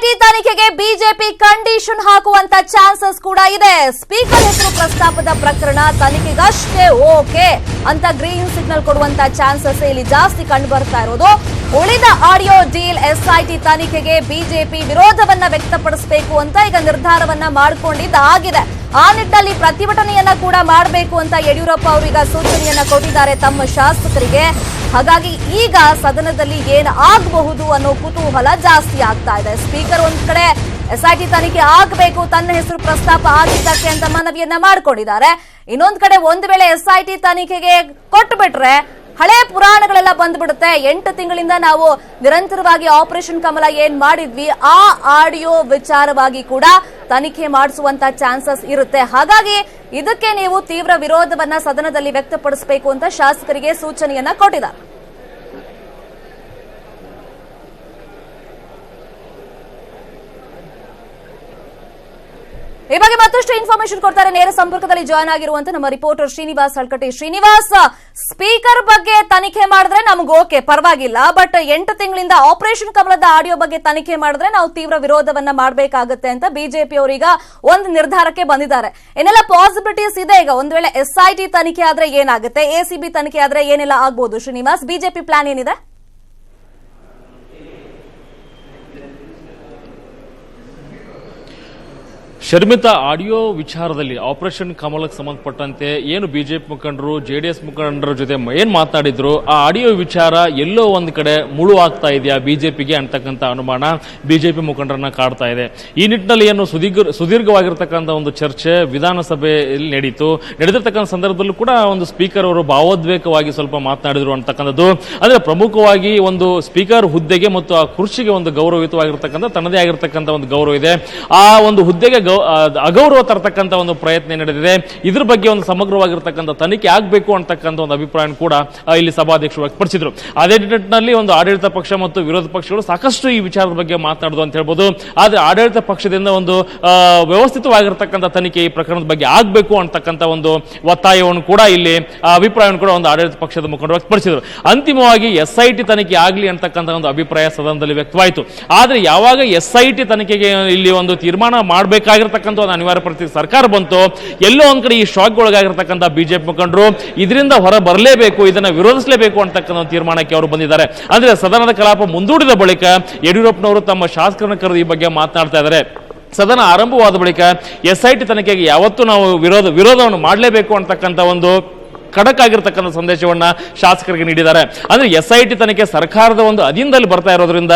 SIT ತನಿಖೆಗೆ BJP condition ಹಾಕುವಂತ chances ಕೂಡ ಇದೆ. ಸ್ಪೀಕರ್ ಹೆಸರು ಪ್ರಸ್ತಾಪದ ಪ್ರಕರಣ ತನಿಖೆಗಷ್ಟೇ ಓಕೆ ಅಂತ ಗ್ರೀನ್ ಸಿಗ್ನಲ್ ಕೊಡುವಂತ ಚಾನ್ಸಸ್ ಇಲ್ಲಿ ಜಾಸ್ತಿ ಕಂಡು ಬರ್ತಾ ಇರೋದು. ಉಳಿದ ಆಡಿಯೋ ಡೀಲ್ ಎಸ್ಐಟಿ ತನಿಖೆಗೆ ಬಿಜೆಪಿ ವಿರೋಧವನ್ನ ವ್ಯಕ್ತಪಡಿಸಬೇಕು ಅಂತ ಈಗ ನಿರ್ಧಾರವನ್ನ ಮಾಡಿಕೊಂಡಿದ್ದಾಗಿದೆ. ಆ ನಿಟ್ಟಿನಲ್ಲಿ ಪ್ರತಿಭಟನೆಯನ್ನ ಕೂಡ ಮಾಡಬೇಕು ಅಂತ ಯಡಿಯೂರಪ್ಪ ಅವರೀಗ ಸೂಚನೆಯನ್ನ ಕೊಟ್ಟಿದ್ದಾರೆ ತಮ್ಮ ಶಾಸಕರಿಗೆ. ಹಾಗಾಗಿ ಈಗ ಸದನದಲ್ಲಿ ಏನು ಆಗಬಹುದು ಅನ್ನೋ ಕುತೂಹಲ ಜಾಸ್ತಿ ಆಗ್ತಾ ಇದೆ. ಸ್ಪೀಕರ್ ಒಂದ್ ಕಡೆ ಎಸ್ಐಟಿ ತನಿಖೆ ಆಗಬೇಕು, ತನ್ನ ಹೆಸರು ಪ್ರಸ್ತಾಪ ಆಗಿದ್ದಕ್ಕೆ ಅಂತ ಮನವಿಯನ್ನ ಮಾಡಿಕೊಂಡಿದ್ದಾರೆ. ಇನ್ನೊಂದ್ ಕಡೆ ಒಂದು ವೇಳೆ ಎಸ್ಐಟಿ ತನಿಖೆಗೆ ಕೊಟ್ಟು ಬಿಟ್ರೆ ಹಳೆ ಪುರಾಣಗಳೆಲ್ಲ ಬಂದ್ಬಿಡುತ್ತೆ. 8 ತಿಂಗಳಿಂದ ನಾವು ನಿರಂತರವಾಗಿ ಆಪರೇಷನ್ ಕಮಲ ಏನ್ ಮಾಡಿದ್ವಿ ಆ ಆಡಿಯೋ ವಿಚಾರವಾಗಿ ಕೂಡ ತನಿಖೆ ಮಾಡಿಸುವಂತ ಚಾನ್ಸಸ್ ಇರುತ್ತೆ. ಹಾಗಾಗಿ ಇದಕ್ಕೆ ನೀವು ತೀವ್ರ ವಿರೋಧವನ್ನ ಸದನದಲ್ಲಿ ವ್ಯಕ್ತಪಡಿಸಬೇಕು ಅಂತ ಶಾಸಕರಿಗೆ ಸೂಚನೆಯನ್ನ ಕೊಟ್ಟಿದ್ದಾರೆ. ಈ ಬಗ್ಗೆ ಮತ್ತಷ್ಟು ಇನ್ಫಾರ್ಮೇಶನ್ ಕೊಡ್ತಾರೆ. ನೇರ ಸಂಪರ್ಕದಲ್ಲಿ ಜಾಯ್ನ್ ಆಗಿರುವಂತ ನಮ್ಮ ರಿಪೋರ್ಟರ್ ಶ್ರೀನಿವಾಸ್ ಹಳ್ಕಟ್ಟಿ. ಶ್ರೀನಿವಾಸ್, ಸ್ಪೀಕರ್ ಬಗ್ಗೆ ತನಿಖೆ ಮಾಡಿದ್ರೆ ನಮ್ಗೆ ಓಕೆ, ಪರವಾಗಿಲ್ಲ. ಬಟ್ 8 ತಿಂಗಳಿಂದ ಆಪರೇಷನ್ ಕಮಲದ ಆಡಿಯೋ ಬಗ್ಗೆ ತನಿಖೆ ಮಾಡಿದ್ರೆ ನಾವು ತೀವ್ರ ವಿರೋಧವನ್ನ ಮಾಡಬೇಕಾಗುತ್ತೆ ಅಂತ ಬಿಜೆಪಿ ಅವರೀಗ ಒಂದು ನಿರ್ಧಾರಕ್ಕೆ ಬಂದಿದ್ದಾರೆ. ಏನೆಲ್ಲ ಪಾಸಿಬಿಲಿಟೀಸ್ ಇದೆ ಈಗ? ಒಂದ್ ವೇಳೆ ಎಸ್ಐಟಿ ತನಿಖೆ ಆದ್ರೆ ಏನಾಗುತ್ತೆ, ಎಸಿಬಿ ತನಿಖೆ ಆದ್ರೆ ಏನೆಲ್ಲ ಆಗ್ಬಹುದು? ಶ್ರೀನಿವಾಸ್, ಬಿಜೆಪಿ ಪ್ಲಾನ್ ಏನಿದೆ? ಶರ್ಮಿತಾ, ಆಡಿಯೋ ವಿಚಾರದಲ್ಲಿ ಆಪರೇಷನ್ ಕಮಲಕ್ಕೆ ಸಂಬಂಧಪಟ್ಟಂತೆ ಏನು ಬಿಜೆಪಿ ಮುಖಂಡರು ಜೆಡಿಎಸ್ ಮುಖಂಡರ ಜೊತೆ ಏನ್ ಮಾತನಾಡಿದ್ರು, ಆ ಆಡಿಯೋ ವಿಚಾರ ಎಲ್ಲೋ ಒಂದ್ ಕಡೆ ಮುಳು ಆಗ್ತಾ ಇದೆಯಾ ಬಿಜೆಪಿಗೆ ಅಂತಕ್ಕಂಥ ಅನುಮಾನ ಬಿಜೆಪಿ ಮುಖಂಡರನ್ನ ಕಾಡ್ತಾ ಇದೆ. ಈ ನಿಟ್ಟಿನಲ್ಲಿ ಏನು ಸುದೀರ್ಘವಾಗಿರ್ತಕ್ಕಂಥ ಒಂದು ಚರ್ಚೆ ವಿಧಾನಸಭೆಯಲ್ಲಿ ನಡೆದಿರ್ತಕ್ಕಂಥ ಸಂದರ್ಭದಲ್ಲೂ ಕೂಡ ಒಂದು ಸ್ಪೀಕರ್ ಅವರು ಭಾವೋದ್ವೇಗವಾಗಿ ಸ್ವಲ್ಪ ಮಾತನಾಡಿದ್ರು ಅಂತಕ್ಕಂಥದ್ದು. ಅಂದ್ರೆ ಪ್ರಮುಖವಾಗಿ ಒಂದು ಸ್ಪೀಕರ್ ಹುದ್ದೆಗೆ ಮತ್ತು ಆ ಕುರ್ಚಿಗೆ ಒಂದು ಗೌರವಯುತವಾಗಿರ್ತಕ್ಕಂಥ ತನ್ನದೇ ಆಗಿರ್ತಕ್ಕಂಥ ಒಂದು ಗೌರವ ಇದೆ. ಆ ಒಂದು ಹುದ್ದೆಗೆ ಅಗೌರವ ತರತಕ್ಕಂಥ ಒಂದು ಪ್ರಯತ್ನ ನಡೆದಿದೆ. ಇದ್ರ ಬಗ್ಗೆ ಒಂದು ಸಮಗ್ರವಾಗಿರ್ತಕ್ಕಂಥ ತನಿಖೆ ಆಗಬೇಕು ಅಂತಕ್ಕಂಥ ಒಂದು ಅಭಿಪ್ರಾಯ ಕೂಡ ಇಲ್ಲಿ ಸಭಾಧ್ಯಕ್ಷರು ವ್ಯಕ್ತಪಡಿಸಿದ್ರು. ಅದೇ ನಿಟ್ಟಿನಲ್ಲಿ ಒಂದು ಆಡಳಿತ ಪಕ್ಷ ಮತ್ತು ವಿರೋಧ ಪಕ್ಷಗಳು ಸಾಕಷ್ಟು ಈ ವಿಚಾರದ ಬಗ್ಗೆ ಮಾತನಾಡುದು ಅಂತ ಹೇಳ್ಬೋದು. ಆದ್ರೆ ಆಡಳಿತ ಪಕ್ಷದಿಂದ ಒಂದು ವ್ಯವಸ್ಥಿತವಾಗಿರ್ತಕ್ಕಂಥ ತನಿಖೆ ಈ ಪ್ರಕರಣದ ಬಗ್ಗೆ ಆಗಬೇಕು ಅಂತಕ್ಕಂಥ ಒಂದು ಒತ್ತಾಯವನ್ನು ಕೂಡ ಇಲ್ಲಿ ಅಭಿಪ್ರಾಯವನ್ನು ಕೂಡ ಒಂದು ಆಡಳಿತ ಪಕ್ಷದ ಮುಖಂಡರು ವ್ಯಕ್ತಪಡಿಸಿದ್ರು. ಅಂತಿಮವಾಗಿ ಎಸ್ಐಟಿ ತನಿಖೆ ಆಗಲಿ ಅಂತಕ್ಕಂಥ ಒಂದು ಅಭಿಪ್ರಾಯ ಸದನದಲ್ಲಿ ವ್ಯಕ್ತವಾಯಿತು. ಆದ್ರೆ ಯಾವಾಗ ಎಸ್ಐಟಿ ತನಿಖೆಗೆ ಇಲ್ಲಿ ಒಂದು ತೀರ್ಮಾನ ಮಾಡಬೇಕಾಗಿರ್ತಕ್ಕಂಥ ಒಂದು ಅನಿವಾರ್ಯ ಪರಿಸ್ಥಿತಿ ಸರ್ಕಾರ ಬಂತು, ಎಲ್ಲೋ ಒಂದ್ ಕಡೆ ಈ ಶಾಕ್ ಒಳಗಾಗಿರ್ತಕ್ಕಂಥ ಬಿಜೆಪಿ ಮುಖಂಡರು ಇದರಿಂದ ಹೊರ ಬರಲೇಬೇಕು, ಇದನ್ನ ವಿರೋಧಿಸಲೇಬೇಕು ಅಂತಕ್ಕಂಥ ಒಂದು ತೀರ್ಮಾನಕ್ಕೆ ಅವರು ಬಂದಿದ್ದಾರೆ. ಅಂದ್ರೆ ಸದನದ ಕಲಾಪ ಮುಂದೂಡಿದ ಬಳಿಕ ಯಡಿಯೂರಪ್ಪನವರು ತಮ್ಮ ಶಾಸಕರನ್ನ ಕರೆದು ಈ ಬಗ್ಗೆ ಮಾತನಾಡ್ತಾ ಇದ್ದಾರೆ. ಸದನ ಆರಂಭವಾದ ಬಳಿಕ ಎಸ್ಐಟಿ ತನಿಖೆಗೆ ಯಾವತ್ತೂ ನಾವು ವಿರೋಧವನ್ನು ಮಾಡಲೇಬೇಕು ಅಂತಕ್ಕಂಥ ಒಂದು ಖಡಕ್ ಆಗಿರ್ತಕ್ಕಂಥ ಸಂದೇಶವನ್ನ ಶಾಸಕರಿಗೆ ನೀಡಿದ್ದಾರೆ. ಅಂದ್ರೆ ಎಸ್ಐಟಿ ತನಿಖೆ ಸರ್ಕಾರದ ಒಂದು ಅಧೀನದಲ್ಲಿ ಬರ್ತಾ ಇರೋದ್ರಿಂದ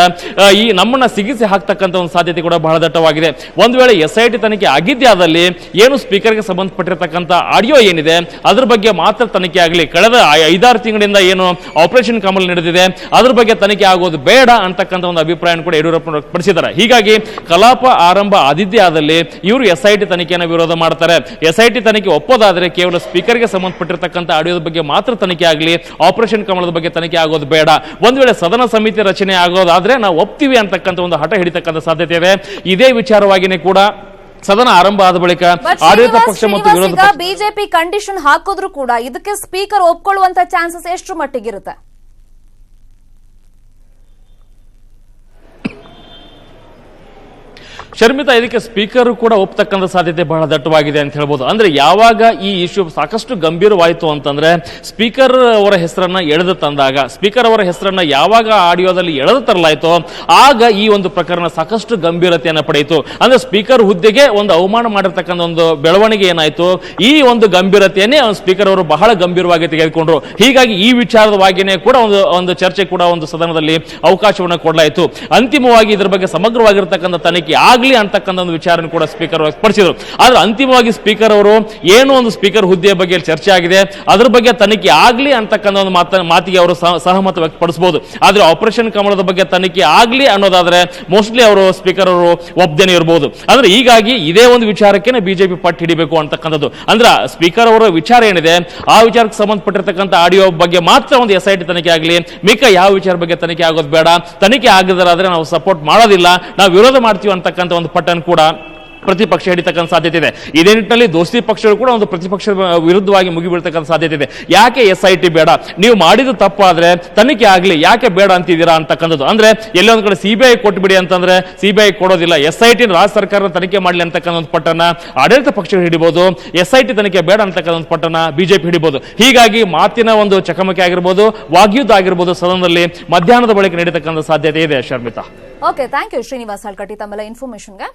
ಈ ನಮ್ಮನ್ನ ಸಿಗಿಸಿ ಹಾಕ್ತಕ್ಕಂಥ ಒಂದು ಸಾಧ್ಯತೆ ಕೂಡ ಬಹಳ ದಟ್ಟವಾಗಿದೆ. ಒಂದು ವೇಳೆ ಎಸ್ಐಟಿ ತನಿಖೆ ಆಗಿದ್ದೇ ಆದಲ್ಲಿ ಏನು ಸ್ಪೀಕರ್ಗೆ ಸಂಬಂಧಪಟ್ಟಿರ್ತಕ್ಕಂಥ ಆಡಿಯೋ ಏನಿದೆ ಅದ್ರ ಬಗ್ಗೆ ಮಾತ್ರ ತನಿಖೆ ಆಗಲಿ, ಕಳೆದ 5-6 ತಿಂಗಳಿಂದ ಏನು ಆಪರೇಷನ್ ಕಮಲ್ ನಡೆದಿದೆ ಅದ್ರ ಬಗ್ಗೆ ತನಿಖೆ ಆಗೋದು ಬೇಡ ಅಂತಕ್ಕಂಥ ಒಂದು ಅಭಿಪ್ರಾಯ ಕೂಡ ಯಡಿಯೂರಪ್ಪ ವ್ಯಕ್ತಪಡಿಸಿದ್ದಾರೆ. ಹೀಗಾಗಿ ಕಲಾಪ ಆರಂಭ ಆದಿದ್ದೇ ಆದಲ್ಲಿ ಇವರು ಎಸ್ಐಟಿ ತನಿಖೆಯನ್ನು ವಿರೋಧ ಮಾಡ್ತಾರೆ. ಎಸ್ಐಟಿ ತನಿಖೆ ಒಪ್ಪೋದಾದ್ರೆ ಕೇವಲ ಸ್ಪೀಕರ್ಗೆ ಸಂಬಂಧಪಟ್ಟಿರ್ತಕ್ಕಂಥ ಆಡಿಯೋದ ಬಗ್ಗೆ ಮಾತ್ರ ತನಿಖೆ ಆಗಲಿ, ಆಪರೇಷನ್ ಕಮಲದ ಬಗ್ಗೆ ತನಿಖೆ ಆಗೋದು ಬೇಡ. ಒಂದ್ ವೇಳೆ ಸದನ ಸಮಿತಿ ರಚನೆ ಆಗೋದಾದ್ರೆ ನಾವು ಒಪ್ತೀವಿ ಅಂತಕ್ಕಂಥ ಒಂದು ಹಠ ಹಿಡಿತಕ್ಕಂಥ ಸಾಧ್ಯತೆ ಇದೆ. ಇದೇ ವಿಚಾರವಾಗಿನೇ ಕೂಡ ಸದನ ಆರಂಭ ಆದ ಬಳಿಕ ಆಡಳಿತ ಪಕ್ಷ ಮತ್ತು ವಿರೋಧ ಪಕ್ಷ ಬಿಜೆಪಿ ಕಂಡೀಷನ್ ಹಾಕಿದ್ರು ಕೂಡ ಇದಕ್ಕೆ ಸ್ಪೀಕರ್ ಒಪ್ಕೊಳ್ಳುವಂತ ಚಾನ್ಸಸ್ ಎಷ್ಟು ಮಟ್ಟಿಗಿರುತ್ತೆ? ಶರ್ಮಿತಾ, ಇದಕ್ಕೆ ಸ್ಪೀಕರ್ ಕೂಡ ಒಪ್ತಕ್ಕಂಥ ಸಾಧ್ಯತೆ ಬಹಳ ದಟ್ಟವಾಗಿದೆ ಅಂತ ಹೇಳ್ಬೋದು. ಅಂದ್ರೆ ಯಾವಾಗ ಈ ಇಶ್ಯೂ ಸಾಕಷ್ಟು ಗಂಭೀರವಾಯಿತು ಅಂತಂದ್ರೆ ಸ್ಪೀಕರ್ ಅವರ ಹೆಸರನ್ನ ಎಳೆದು ತಂದಾಗ, ಸ್ಪೀಕರ್ ಅವರ ಹೆಸರನ್ನ ಯಾವಾಗ ಆಡಿಯೋದಲ್ಲಿ ಎಳೆದು ತರಲಾಯಿತೋ ಆಗ ಈ ಒಂದು ಪ್ರಕರಣ ಸಾಕಷ್ಟು ಗಂಭೀರತೆಯನ್ನು ಪಡೆಯಿತು. ಅಂದ್ರೆ ಸ್ಪೀಕರ್ ಹುದ್ದೆಗೆ ಒಂದು ಅವಮಾನ ಮಾಡಿರ್ತಕ್ಕಂಥ ಒಂದು ಬೆಳವಣಿಗೆ ಏನಾಯ್ತು, ಈ ಒಂದು ಗಂಭೀರತೆಯನ್ನೇ ಸ್ಪೀಕರ್ ಅವರು ಬಹಳ ಗಂಭೀರವಾಗಿ ತೆಗೆದುಕೊಂಡ್ರು. ಹೀಗಾಗಿ ಈ ವಿಚಾರವಾಗಿಯೇ ಕೂಡ ಒಂದು ಚರ್ಚೆ ಕೂಡ ಒಂದು ಸದನದಲ್ಲಿ ಅವಕಾಶವನ್ನು ಕೊಡಲಾಯಿತು. ಅಂತಿಮವಾಗಿ ಇದರ ಬಗ್ಗೆ ಸಮಗ್ರವಾಗಿರ್ತಕ್ಕಂಥ ತನಿಖೆ ಆಗಲಿ ಅಂತಕ್ಕಂಥ ಒಂದು ವಿಚಾರ ಕೂಡ ಸ್ಪೀಕರ್ ವ್ಯಕ್ತಪಡಿಸಿದರು. ಆದ್ರೆ ಅಂತಿಮವಾಗಿ ಸ್ಪೀಕರ್ ಅವರು ಏನು ಒಂದು ಸ್ಪೀಕರ್ ಹುದ್ದೆಯ ಬಗ್ಗೆ ಚರ್ಚೆ ಆಗಿದೆ ಅದ್ರ ಬಗ್ಗೆ ತನಿಖೆ ಆಗಲಿ ಅಂತಕ್ಕಂಥ ಒಂದು ಮಾತಿಗೆ ಅವರು ಸಹಮತ ವ್ಯಕ್ತಪಡಿಸಬಹುದು. ಆದ್ರೆ ಆಪರೇಷನ್ ಕಮಲದ ಬಗ್ಗೆ ತನಿಖೆ ಆಗಲಿ ಅನ್ನೋದಾದ್ರೆ ಮೋಸ್ಟ್ಲಿ ಅವರು ಸ್ಪೀಕರ್ ಅವರು ಒಪ್ಪದೇನೆ ಇರಬಹುದು. ಅಂದ್ರೆ ಹೀಗಾಗಿ ಇದೇ ಒಂದು ವಿಚಾರಕ್ಕೆ ಬಿಜೆಪಿ ಪಟ್ಟು ಹಿಡಿಬೇಕು ಅಂತಕ್ಕಂಥದ್ದು. ಅಂದ್ರೆ ಸ್ಪೀಕರ್ ಅವರ ವಿಚಾರ ಏನಿದೆ ಆ ವಿಚಾರಕ್ಕೆ ಸಂಬಂಧಪಟ್ಟಿರ್ತಕ್ಕಂಥ ಆಡಿಯೋ ಬಗ್ಗೆ ಮಾತ್ರ ಒಂದು ಎಸ್ಐಟಿ ತನಿಖೆ ಆಗಲಿ, ಮಿಕ್ಕ ಯಾವ ವಿಚಾರ ಬಗ್ಗೆ ತನಿಖೆ ಆಗೋದು ಬೇಡ. ತನಿಖೆ ಆಗದಾದ್ರೆ ನಾವು ಸಪೋರ್ಟ್ ಮಾಡೋದಿಲ್ಲ, ನಾವು ವಿರೋಧ ಮಾಡ್ತೀವಿ ಅಂತಕ್ಕಂಥ ಒಂದು ಪಟ್ಟನ್ನು ಕೂಡ ಪ್ರತಿಪಕ್ಷ ಹಿಡಿತಕ್ಕಂಥ ಸಾಧ್ಯತೆ ಇದೆ. ಇದೇ ನಿಟ್ಟಿನಲ್ಲಿ ದೋಸ್ತಿ ಪಕ್ಷಗಳು ಕೂಡ ಒಂದು ಪ್ರತಿಪಕ್ಷದ ವಿರುದ್ಧವಾಗಿ ಮುಗಿಬೀಳ್ತಕ್ಕಂಥ ಸಾಧ್ಯತೆ ಇದೆ. ಯಾಕೆ SIT ಬೇಡ, ನೀವು ಮಾಡಿದ ತಪ್ಪಾದ್ರೆ ತನಿಖೆ ಆಗ್ಲಿ, ಯಾಕೆ ಬೇಡ ಅಂತಿದ್ದೀರಾ ಅಂತಕ್ಕಂಥದ್ದು. ಅಂದ್ರೆ ಎಲ್ಲೊಂದ್ ಕಡೆ CBI ಕೊಟ್ಬಿಡಿ ಅಂತಂದ್ರೆ CBI ಕೊಡೋದಿಲ್ಲ, SIT ರಾಜ್ಯ ಸರ್ಕಾರ ತನಿಖೆ ಮಾಡಲಿ ಅಂತಕ್ಕಂಥ ಒಂದು ಪಟ್ಟಣ ಆಡಳಿತ ಪಕ್ಷಗಳು ಹಿಡಿಬಹುದು, SIT ತನಿಖೆ ಬೇಡ ಅಂತಕ್ಕಂಥ ಒಂದು ಪಟ್ಟಣ ಬಿಜೆಪಿ ಹಿಡಿಬಹುದು. ಹೀಗಾಗಿ ಮಾತಿನ ಒಂದು ಚಕಮಕಿ ಆಗಿರ್ಬೋದು, ವಾಗ್ಯುದ್ಧ ಆಗಿರ್ಬೋದು ಸದನದಲ್ಲಿ ಮಧ್ಯಾಹ್ನದ ಬಳಿಕ ನಡೀತಕ್ಕಂಥ ಸಾಧ್ಯತೆ ಇದೆ. Sharmita, okay, thank you Srinivas Halkatti ತಮ್ಮೆಲ್ಲ ಇನ್ಫಾರ್ಮೇಶನ್ಗೆ.